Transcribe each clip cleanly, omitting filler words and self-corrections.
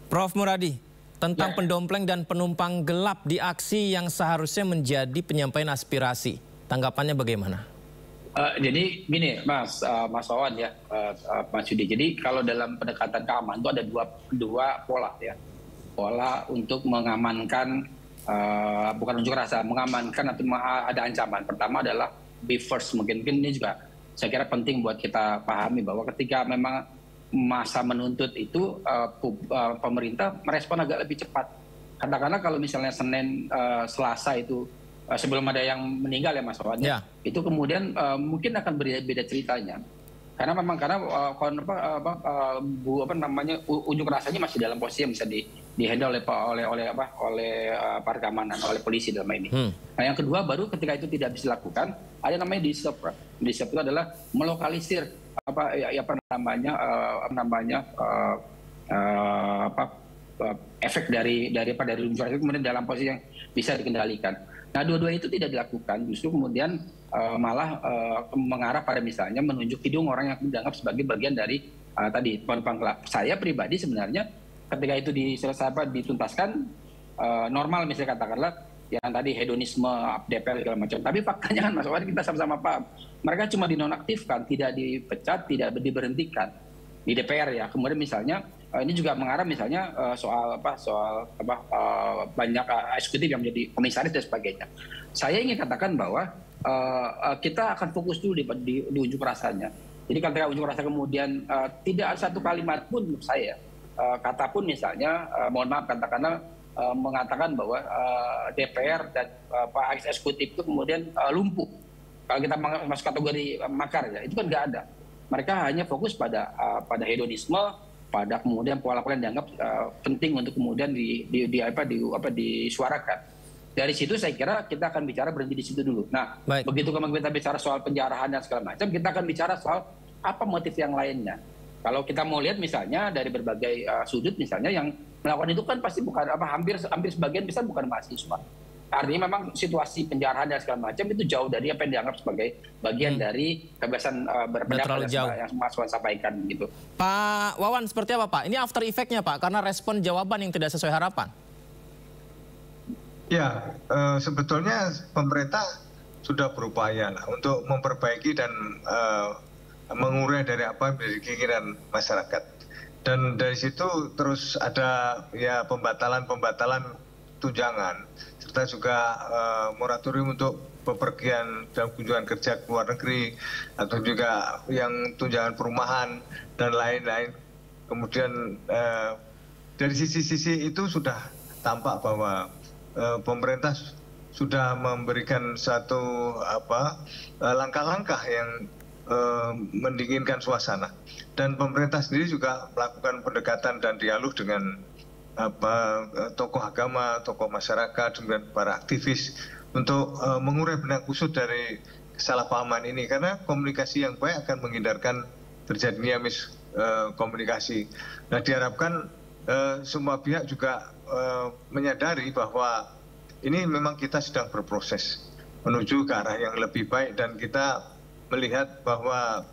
Prof. Muradi, tentang Ya. pendompleng dan penumpang gelap di aksi yang seharusnya menjadi penyampaian aspirasi. Tanggapannya bagaimana? Jadi gini, Mas Wawan ya, Mas Yudi. Jadi kalau dalam pendekatan keamanan itu ada dua pola ya. Pola untuk mengamankan, bukan unjuk rasa, mengamankan atau ada ancaman. Pertama adalah be first. Mungkin ini juga saya kira penting buat kita pahami bahwa ketika memang masa menuntut itu, pemerintah merespon agak lebih cepat. Katakanlah kalau misalnya Senin, Selasa itu sebelum ada yang meninggal ya Mas Wawan, Ya. itu kemudian mungkin akan beda ceritanya. Karena memang unjuk rasanya masih dalam posisi yang bisa dihandle oleh para keamanan, oleh polisi dalam ini. Nah, yang kedua baru ketika itu tidak bisa dilakukan, ada namanya disrupt. Disrupt itu adalah melokalisir efek dari unjuk rasa itu kemudian dalam posisi yang bisa dikendalikan. Nah, dua-dua itu tidak dilakukan, justru kemudian malah mengarah pada misalnya menunjuk hidung orang yang dianggap sebagai bagian dari tadi penumpang gelap. Saya pribadi sebenarnya ketika itu dituntaskan, normal misalnya katakanlah yang tadi hedonisme, DPR segala macam. Tapi faktanya kan Mas Wawan, kita sama-sama paham, mereka cuma dinonaktifkan, tidak dipecat, tidak diberhentikan di DPR ya. Kemudian misalnya ini juga mengarah misalnya soal banyak eksekutif yang menjadi komisaris dan sebagainya. Saya ingin katakan bahwa kita akan fokus dulu di unjuk rasanya. Jadi ketika unjuk rasa kemudian tidak ada satu kalimat pun menurut saya, kata pun misalnya, mohon maaf katakanlah mengatakan bahwa DPR dan Pak eksekutif itu kemudian lumpuh. Kalau kita masuk kategori makar ya, itu kan nggak ada. Mereka hanya fokus pada hedonisme, pada kemudian pola-pola yang dianggap penting untuk kemudian disuarakan. Dari situ saya kira kita akan bicara berhenti di situ dulu. Nah, begitu kita bicara soal penjarahan dan segala macam, kita akan bicara soal apa motif yang lainnya. Kalau kita mau lihat misalnya dari berbagai sudut misalnya yang melakukan itu kan pasti bukan hampir sebagian besar bukan mahasiswa. Artinya memang situasi penjarahan dan segala macam itu jauh dari apa yang dianggap sebagai bagian dari kebebasan berpendapat yang Mas Wawan sampaikan gitu. Pak Wawan, seperti apa Pak? Ini after effect-nya Pak, karena respon jawaban yang tidak sesuai harapan. Ya, sebetulnya pemerintah sudah berupaya lah untuk memperbaiki dan mengurai dari apa yang menjadi keinginan masyarakat. Dan dari situ terus ada ya pembatalan tunjangan, serta juga moratorium untuk bepergian dan kunjungan kerja ke luar negeri, atau juga yang tunjangan perumahan dan lain-lain. Kemudian dari sisi-sisi itu sudah tampak bahwa pemerintah sudah memberikan satu langkah-langkah yang mendinginkan suasana, dan pemerintah sendiri juga melakukan pendekatan dan dialog dengan tokoh agama, tokoh masyarakat, dengan para aktivis untuk mengurai benang kusut dari kesalahpahaman ini, karena komunikasi yang baik akan menghindarkan terjadinya miskomunikasi. Nah, diharapkan semua pihak juga menyadari bahwa ini memang kita sedang berproses menuju ke arah yang lebih baik, dan kita melihat bahwa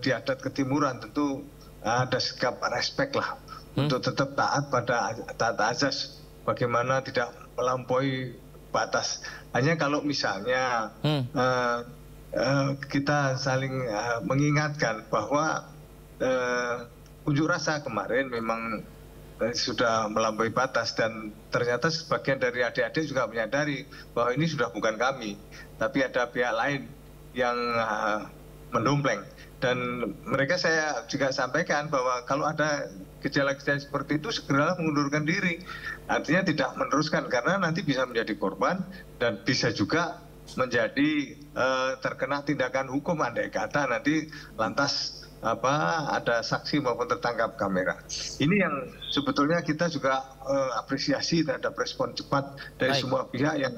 di adat ketimuran tentu ada sikap respek lah untuk tetap taat pada taat azas, bagaimana tidak melampaui batas. Hanya kalau misalnya kita saling mengingatkan bahwa unjuk rasa kemarin memang sudah melampaui batas, dan ternyata sebagian dari adik-adik juga menyadari bahwa ini sudah bukan kami, tapi ada pihak lain yang mendompleng. Dan mereka, saya juga sampaikan bahwa kalau ada gejala-gejala seperti itu segera mengundurkan diri. Artinya tidak meneruskan, karena nanti bisa menjadi korban dan bisa juga menjadi terkena tindakan hukum andai kata nanti lantas ada saksi maupun tertangkap kamera. Ini yang sebetulnya kita juga apresiasi terhadap respon cepat dari semua pihak yang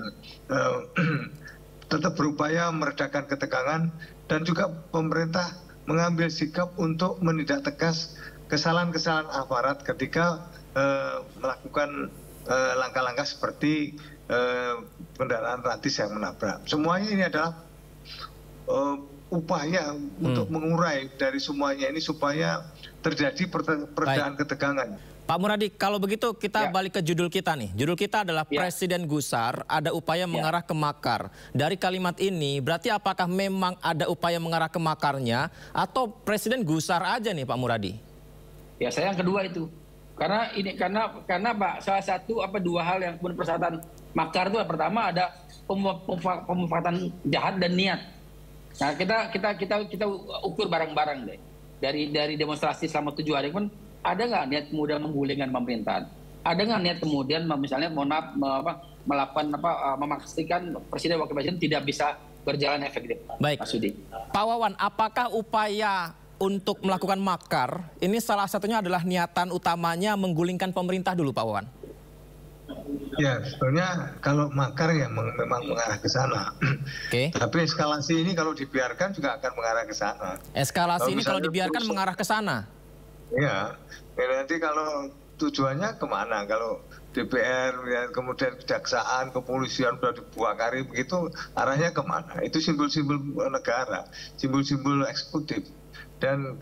tetap berupaya meredakan ketegangan, dan juga pemerintah mengambil sikap untuk menindak tegas kesalahan-kesalahan aparat ketika melakukan langkah-langkah seperti kendaraan rantis yang menabrak. Semuanya ini adalah upaya untuk mengurai dari semuanya ini supaya terjadi peredaan ketegangan. Pak Muradi, kalau begitu kita balik ke judul kita nih. Judul kita adalah Presiden Gusar ada upaya mengarah ke makar. Dari kalimat ini berarti apakah memang ada upaya mengarah ke makarnya atau Presiden Gusar aja nih Pak Muradi? Ya, saya yang kedua itu. Karena ini karena Pak, salah satu dua hal yang kemudian persyaratan makar itu pertama ada pemanfaatan jahat dan niat. Nah, kita ukur bareng-bareng deh. Dari demonstrasi selama 7 hari pun ada nggak niat kemudian menggulingkan pemerintahan? Ada nggak niat kemudian misalnya memastikan presiden wakil presiden tidak bisa berjalan efektif? Baik, Pak Sudi. Pak Wawan, apakah upaya untuk melakukan makar ini salah satunya adalah niatan utamanya menggulingkan pemerintah dulu, Pak Wawan? Ya, sebetulnya kalau makar ya memang mengarah ke sana. Tapi eskalasi ini kalau dibiarkan juga akan mengarah ke sana. Eskalasi ini kalau dibiarkan mengarah ke sana? Ya, nanti kalau tujuannya kemana? Kalau DPR, ya, kemudian kejaksaan, kepolisian sudah dibakari begitu, arahnya kemana? Itu simbol-simbol negara, simbol-simbol eksekutif. Dan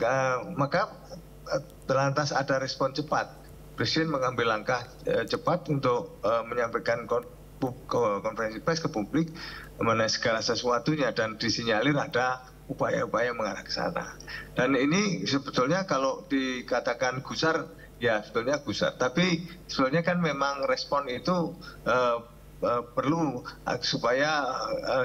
maka lantas ada respon cepat. Presiden mengambil langkah cepat untuk menyampaikan konferensi pers ke publik mengenai segala sesuatunya dan disinyalir ada upaya-upaya mengarah ke sana. Dan ini sebetulnya kalau dikatakan gusar, ya sebetulnya gusar. Tapi sebetulnya kan memang respon itu perlu supaya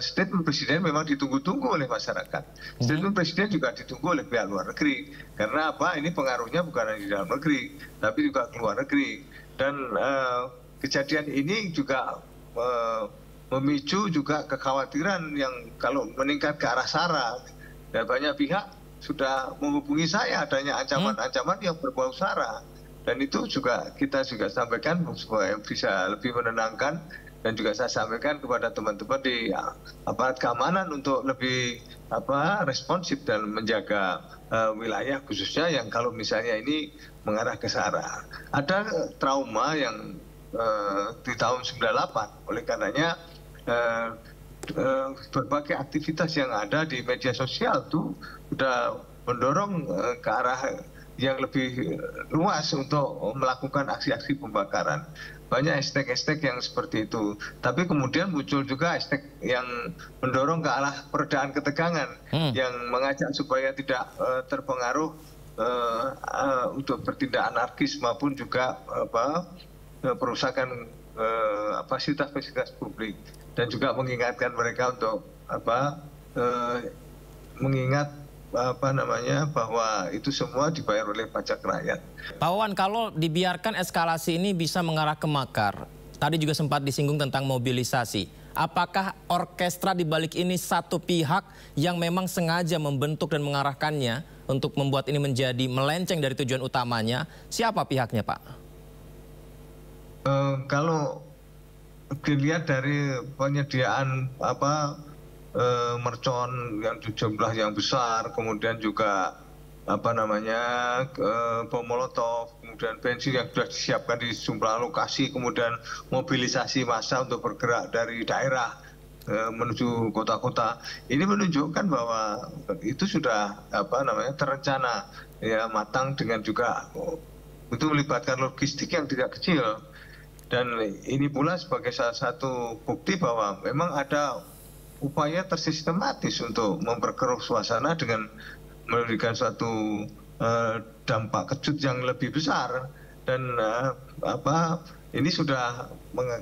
statement presiden memang ditunggu-tunggu oleh masyarakat. Statement presiden juga ditunggu oleh pihak luar negeri. Karena apa? Ini pengaruhnya bukan hanya di dalam negeri, tapi juga ke luar negeri. Dan kejadian ini juga memicu juga kekhawatiran yang kalau meningkat ke arah SARA. Dan banyak pihak sudah menghubungi saya adanya ancaman-ancaman yang berbau SARA. Dan itu juga kita juga sampaikan supaya bisa lebih menenangkan. Dan juga saya sampaikan kepada teman-teman di aparat keamanan untuk lebih responsif dan menjaga wilayah khususnya yang kalau misalnya ini mengarah ke SARA. Ada trauma yang di tahun 98, oleh karenanya berbagai aktivitas yang ada di media sosial itu sudah mendorong ke arah yang lebih luas untuk melakukan aksi-aksi pembakaran. Banyak hashtag-hashtag yang seperti itu. Tapi kemudian muncul juga hashtag yang mendorong ke arah peredaan ketegangan, yang mengajak supaya tidak terpengaruh untuk bertindak anarkis maupun juga perusakan fasilitas-fasilitas publik. Dan juga mengingatkan mereka untuk mengingat bahwa itu semua dibayar oleh pajak rakyat. Pak Wawan, kalau dibiarkan eskalasi ini bisa mengarah ke makar, tadi juga sempat disinggung tentang mobilisasi. Apakah orkestra di balik ini satu pihak yang memang sengaja membentuk dan mengarahkannya untuk membuat ini menjadi melenceng dari tujuan utamanya? Siapa pihaknya, Pak? Kalau dilihat dari penyediaan mercon yang jumlah yang besar, kemudian juga bom molotov, kemudian bensin yang sudah disiapkan di sejumlah lokasi, kemudian mobilisasi massa untuk bergerak dari daerah menuju kota-kota. Ini menunjukkan bahwa itu sudah terencana, ya, matang, dengan juga itu melibatkan logistik yang tidak kecil. Dan ini pula sebagai salah satu bukti bahwa memang ada upaya tersistematis untuk memperkeruh suasana dengan memberikan suatu dampak kejut yang lebih besar. Dan ini sudah,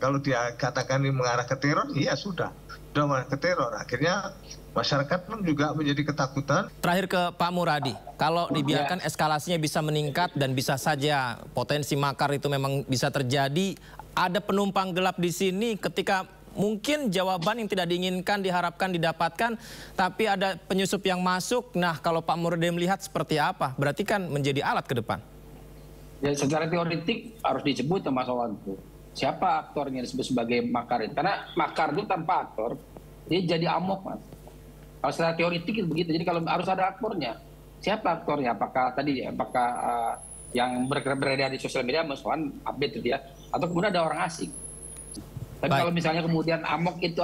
kalau dia katakan ini mengarah ke teror, iya sudah mengarah ke teror. Akhirnya masyarakat pun juga menjadi ketakutan. Terakhir ke Pak Muradi, kalau dibiarkan eskalasinya bisa meningkat dan bisa saja potensi makar itu memang bisa terjadi, ada penumpang gelap di sini ketika mungkin jawaban yang tidak diinginkan diharapkan didapatkan, tapi ada penyusup yang masuk. Nah, kalau Pak Muradi melihat seperti apa? Berarti kan menjadi alat ke depan. Ya, secara teoretik harus disebut Mas Wawan itu. Siapa aktornya disebut sebagai makar itu? Karena makar itu tanpa aktor, dia jadi amok, Mas. Kalau secara teoretik itu begitu. Jadi kalau harus ada aktornya. Siapa aktornya? Apakah yang beredar di sosial media, Mas Wawan update itu dia, atau kemudian ada orang asing? Tapi kalau misalnya kemudian amok itu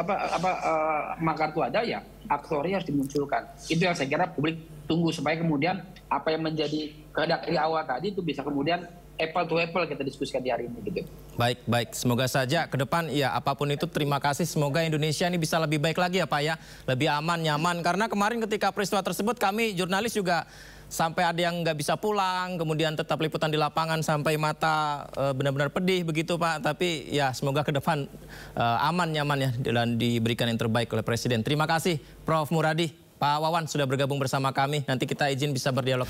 makar itu ada, ya aktornya harus dimunculkan. Itu yang saya kira publik tunggu, supaya kemudian apa yang menjadi kehendak dari awal tadi itu bisa kemudian apple to apple kita diskusikan di hari ini gitu. Baik. Semoga saja ke depan ya apapun itu, terima kasih. Semoga Indonesia ini bisa lebih baik lagi ya Pak ya. Lebih aman, nyaman. Karena kemarin ketika peristiwa tersebut kami jurnalis juga sampai ada yang nggak bisa pulang, kemudian tetap liputan di lapangan sampai mata benar-benar pedih begitu Pak. Tapi ya semoga ke depan aman, nyaman ya, dan diberikan yang terbaik oleh Presiden. Terima kasih Prof. Muradi, Pak Wawan sudah bergabung bersama kami. Nanti kita izin bisa berdialog.